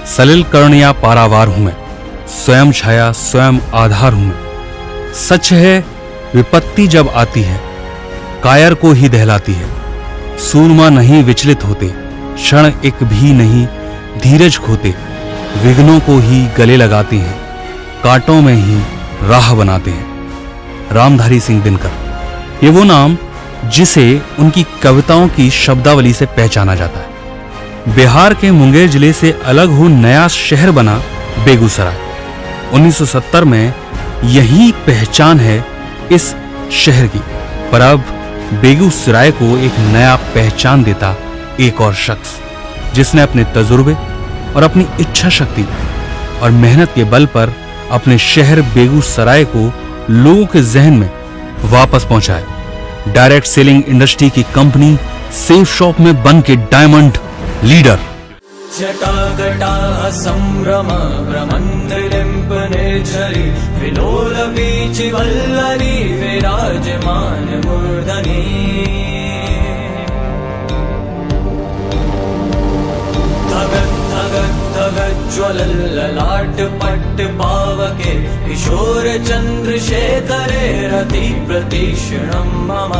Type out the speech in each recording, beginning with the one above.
सलिल कर्ण या पारावार हूं मैं, स्वयं छाया स्वयं आधार हूं मैं। सच है विपत्ति जब आती है कायर को ही दहलाती है। सूरमा नहीं विचलित होते, क्षण एक भी नहीं धीरज खोते। विघ्नों को ही गले लगाते हैं, कांटों में ही राह बनाते हैं। रामधारी सिंह दिनकर, ये वो नाम जिसे उनकी कविताओं की शब्दावली से पहचाना जाता है। बिहार के मुंगेर जिले से अलग हो नया शहर बना बेगूसराय। 1970 में यही पहचान है इस शहर की, पर अब बेगूसराय को एक नया पहचान देता एक और शख्स, जिसने अपने तजुर्बे और अपनी इच्छा शक्ति और मेहनत के बल पर अपने शहर बेगूसराय को लोगों के जहन में वापस पहुंचाया। डायरेक्ट सेलिंग इंडस्ट्री की कंपनी सेफ शॉप में बन के डायमंड लीडर। जटाकटा संभ्रम ब्रह्मंद्रलिंप निर्झरी विलोल वीचि वल्लरी विराजमान मूर्धनि। धगत धगत धगत ज्वलल ललाट पट्ट पावके किशोर चंद्रशेखरे रति प्रतीक्षणं मम।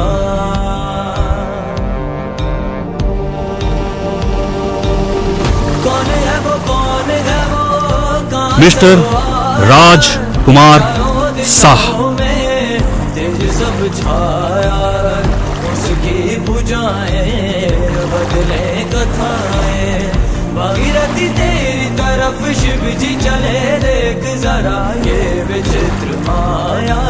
मिस्टर राज कुमार साह। तेज सब छाया उसकी बुझाएं बदले कथाएं। भागीरथी तेरी तरफ शिव जी चले देख जरा ये विचित्र माया।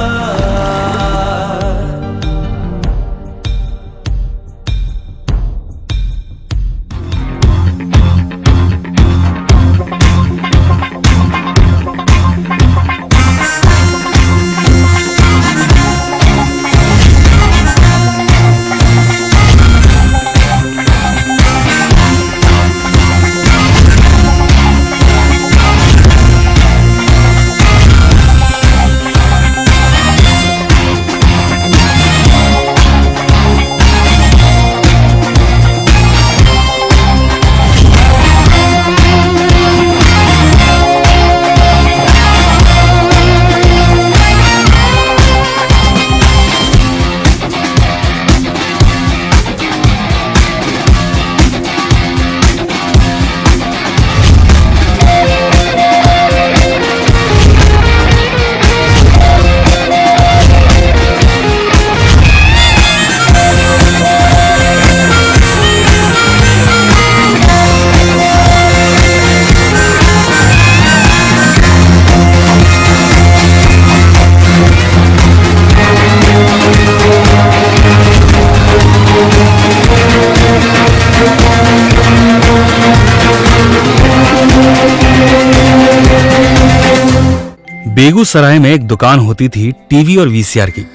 बेगूसराय में एक दुकान होती थी टीवी और वीसीआर की,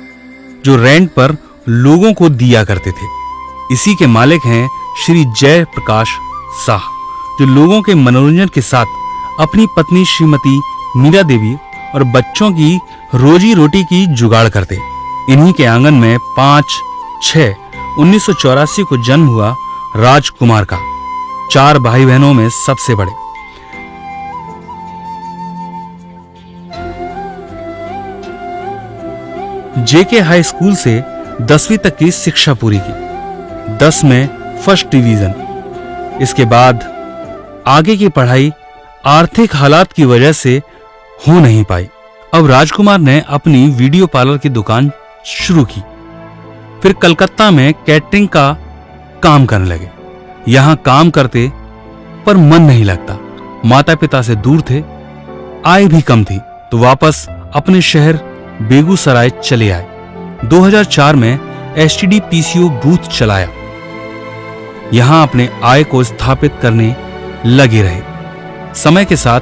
जो रेंट पर लोगों को दिया करते थे। इसी के मालिक हैं श्री जय प्रकाश साह, जो लोगों के मनोरंजन के साथ अपनी पत्नी श्रीमती मीरा देवी और बच्चों की रोजी रोटी की जुगाड़ करते। इन्हीं के आंगन में 5/6/1984 को जन्म हुआ राजकुमार का। 4 भाई बहनों में सबसे बड़े। जेके हाई स्कूल से 10वीं तक की शिक्षा पूरी की, 10 में फर्स्ट डिवीजन। इसके बाद आगे की पढ़ाई आर्थिक हालात की वजह से हो नहीं पाई। अब राजकुमार ने अपनी वीडियो पार्लर की दुकान शुरू की। फिर कलकत्ता में कैटरिंग का काम करने लगे। यहां काम करते पर मन नहीं लगता। माता पिता से दूर थे, आय भी कम थी, तो वापस अपने शहर बेगूसराय चले आए। 2004 में एसटीडी पीसीओ बूथ चलाया। यहां अपने आय को स्थापित करने लगे रहे। समय के साथ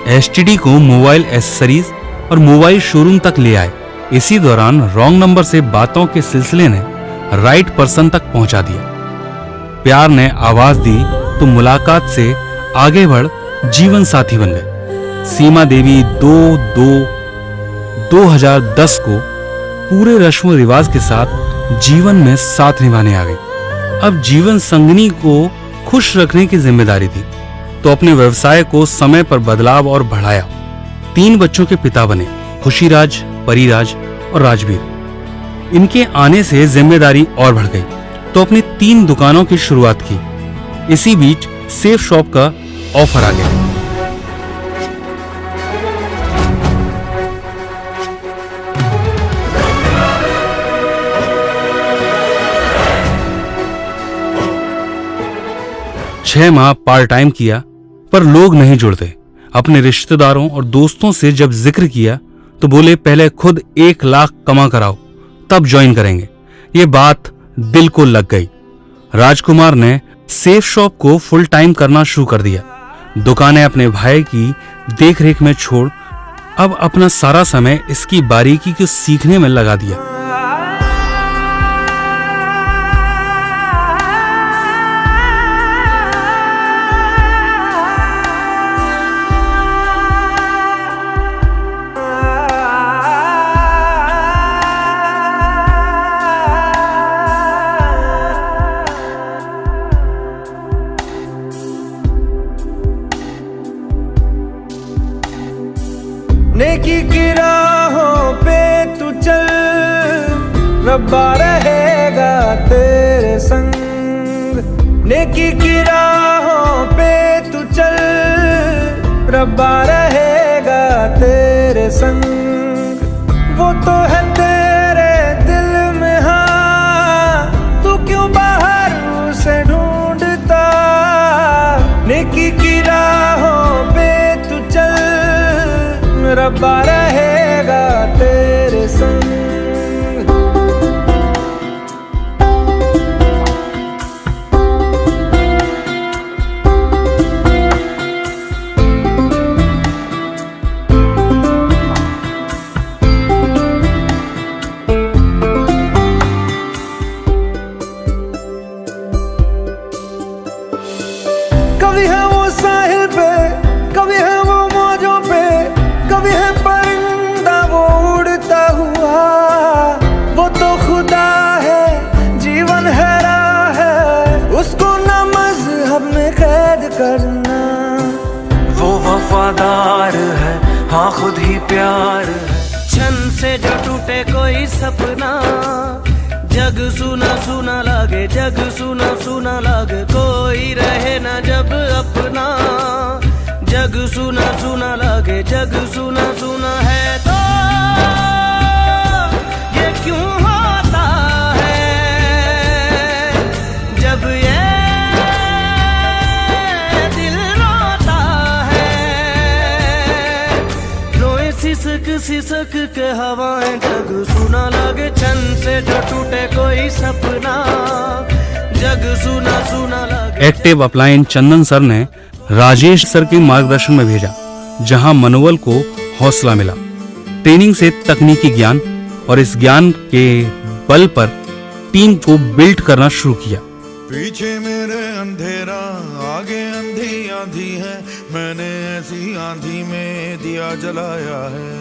एसटीडी को मोबाइल एसेसरीज और मोबाइल शोरूम तक ले आए। इसी दौरान रॉन्ग नंबर से बातों के सिलसिले ने राइट पर्सन तक पहुंचा दिया। प्यार ने आवाज दी तो मुलाकात से आगे बढ़ जीवन साथी बन गए। सीमा देवी 2010 को पूरे रस्म रिवाज के साथ जीवन में साथ निभाने आ गई। अब जीवन संगनी को खुश रखने की जिम्मेदारी थी। तो अपने व्यवसाय को समय पर बदलाव और बढ़ाया। 3 बच्चों के पिता बने, खुशीराज, परीराज और राजवीर। इनके आने से जिम्मेदारी और बढ़ गई तो अपनी 3 दुकानों की शुरुआत की। इसी बीच सेफ शॉप का ऑफर आ गया। छह माह पार्ट टाइम किया पर लोग नहीं जुड़ते। अपने रिश्तेदारों और दोस्तों से जब जिक्र किया तो बोले पहले खुद 1 लाख कमा कराओ तब ज्वाइन करेंगे। ये बात दिल को लग गई। राजकुमार ने सेफ शॉप को फुल टाइम करना शुरू कर दिया। दुकानें अपने भाई की देखरेख में छोड़ अब अपना सारा समय इसकी बारीकी को सीखने में लगा दिया। नेकी की राहों पे तू चल, रब्बा रहेगा तेरे संग। नेकी की राहों पे तू चल, रब्बा रहेगा तेरे संग। वो तो है तेरे दिल में, हाँ तू क्यों बाहर उसे ढूंढता। नेकी की राहों पे तू चल, रब्बा रहेगा तेरे संग। कभी है वो साहिल पे, कभी है वो मौजों पे, कभी है परिंदा वो उड़ता हुआ। वो तो खुदा है, जीवन है राह है, उसको न मजहब में कैद करना। वो वफादार है, हाँ खुद ही प्यार है। छन से जो टूटे कोई सपना, जग सुना सुना लागे, जग सुना सुना लागे। कोई रहे ना जब अपना, जग सुना सुना लागे, जग सुना सुना है तो ये क्यों होता है। जब ये दिल रोता है, रोए सिसक सिसक के हवाएं। जग सुना लागे, छन से जो टूटे कोई सपना, जग सुना सुना लागे। एक्टिव अपलाइन चंदन सर ने राजेश सर के मार्गदर्शन में भेजा, जहां मनोबल को हौसला मिला। ट्रेनिंग से तकनीकी ज्ञान और इस ज्ञान के बल पर टीम को बिल्ड करना शुरू किया। पीछे मेरे अंधेरा, आगे अंधी आंधी है, मैंने ऐसी आंधी में दिया जलाया है।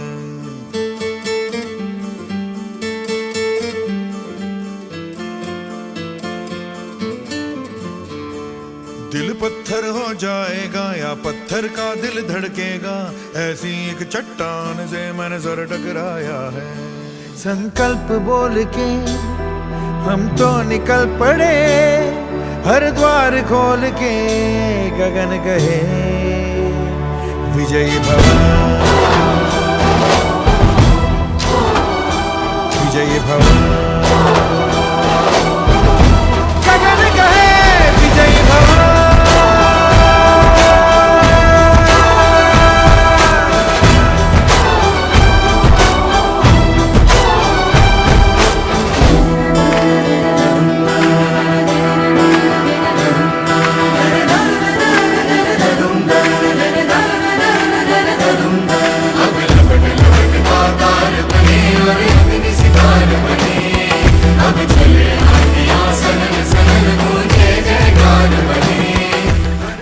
दिल पत्थर हो जाएगा या पत्थर का दिल धड़केगा, ऐसी एक चट्टान से मैंने सर टकराया है। संकल्प बोल के हम तो निकल पड़े, हर द्वार खोल के गगन कहे विजयी भव, विजयी भव। गगन कहे विजयी भव।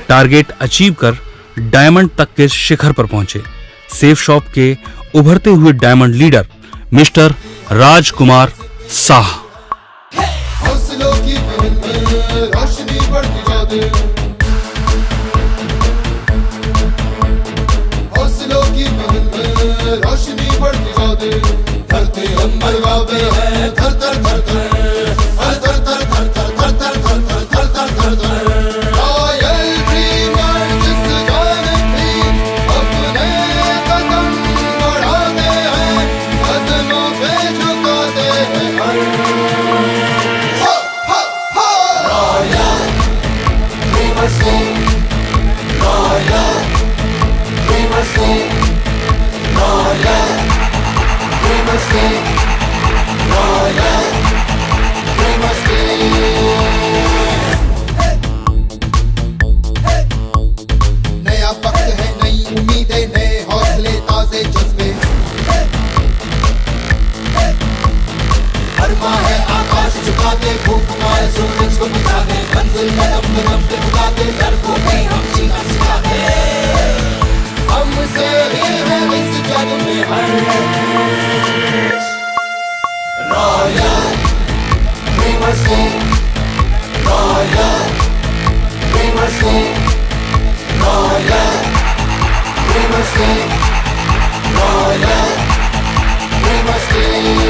टारगेट अचीव कर डायमंड तक के शिखर पर पहुंचे सेफ शॉप के उभरते हुए डायमंड लीडर मिस्टर राजकुमार साह। हौसलों की रोशनी बढ़ती जाती, रोशनी बढ़ती जाते, धरती अंबर गाते हैं थर थर थर थर थर थर थर थर थर थर थर थर थर थर थर थर। रॉयल ड्रीमर जिस जानिब भी अपने कदम बढ़ाते हैं, कदमों पे झुकाते हैं हर। हो हो हो royal dreamers day, royal dreamers day, royal dreamers day, royal dreamers day. नया वक्त है, नई उम्मीदें, नए हौसले, ताजे जज्बे। हर माह है आकाश झुकाते, भूख मारे सूरज को बुझा दे, मंजिल कदम कदम पे झुकाते, डर को भी हम जीना सिखाते। हमसे ही है इस जग में हर। Royal dreamers day, royal dreamers day, royal dreamers day, royal dreamers day.